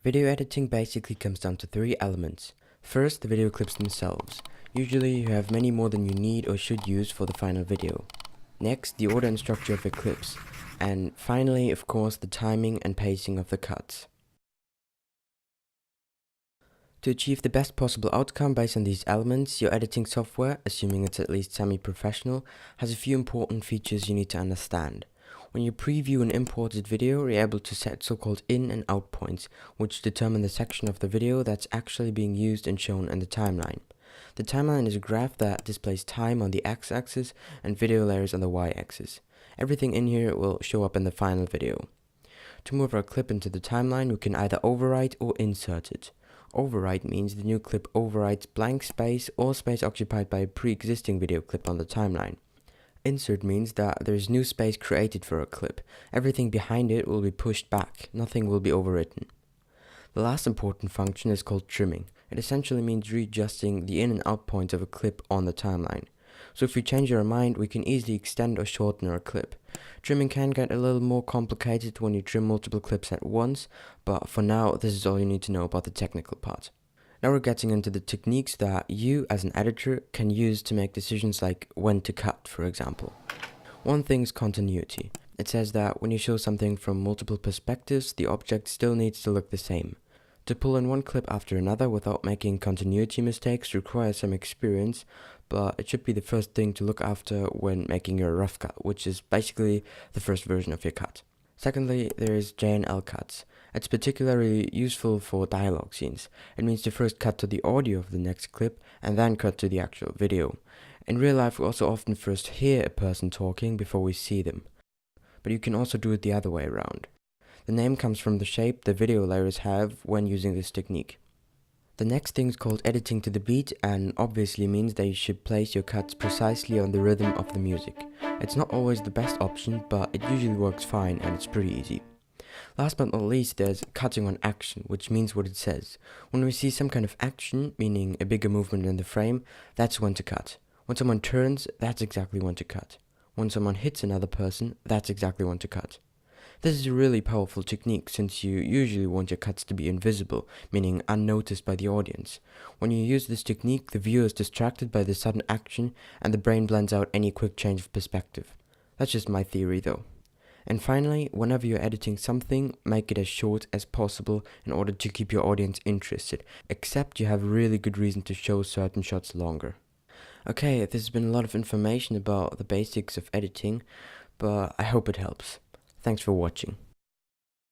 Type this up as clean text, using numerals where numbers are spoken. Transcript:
Video editing basically comes down to three elements. First, the video clips themselves. Usually you have many more than you need or should use for the final video. Next, the order and structure of your clips. And finally, of course, the timing and pacing of the cuts. To achieve the best possible outcome based on these elements, your editing software, assuming it's at least semi-professional, has a few important features you need to understand. When you preview an imported video, you're able to set so-called in and out points, which determine the section of the video that's actually being used and shown in the timeline. The timeline is a graph that displays time on the x-axis and video layers on the y-axis. Everything in here will show up in the final video. To move our clip into the timeline, we can either overwrite or insert it. Overwrite means the new clip overwrites blank space or space occupied by a pre-existing video clip on the timeline. Insert means that there is new space created for a clip. Everything behind it will be pushed back, nothing will be overwritten. The last important function is called trimming. It essentially means readjusting the in and out points of a clip on the timeline. So if we change our mind, we can easily extend or shorten our clip. Trimming can get a little more complicated when you trim multiple clips at once, but for now this is all you need to know about the technical part. Now we're getting into the techniques that you, as an editor, can use to make decisions like when to cut, for example. One thing is continuity. It says that when you show something from multiple perspectives, the object still needs to look the same. To pull in one clip after another without making continuity mistakes requires some experience, but it should be the first thing to look after when making your rough cut, which is basically the first version of your cut. Secondly, there is J&L cuts. It's particularly useful for dialogue scenes. It means to first cut to the audio of the next clip and then cut to the actual video. In real life, we also often first hear a person talking before we see them. But you can also do it the other way around. The name comes from the shape the video layers have when using this technique. The next thing is called editing to the beat, and obviously means that you should place your cuts precisely on the rhythm of the music. It's not always the best option, but it usually works fine and it's pretty easy. Last but not least, there's cutting on action, which means what it says. When we see some kind of action, meaning a bigger movement in the frame, that's when to cut. When someone turns, that's exactly when to cut. When someone hits another person, that's exactly when to cut. This is a really powerful technique since you usually want your cuts to be invisible, meaning unnoticed by the audience. When you use this technique, the viewer is distracted by the sudden action and the brain blends out any quick change of perspective. That's just my theory though. And finally, whenever you're editing something, make it as short as possible in order to keep your audience interested, except you have a really good reason to show certain shots longer. Okay, this has been a lot of information about the basics of editing, but I hope it helps. Thanks for watching.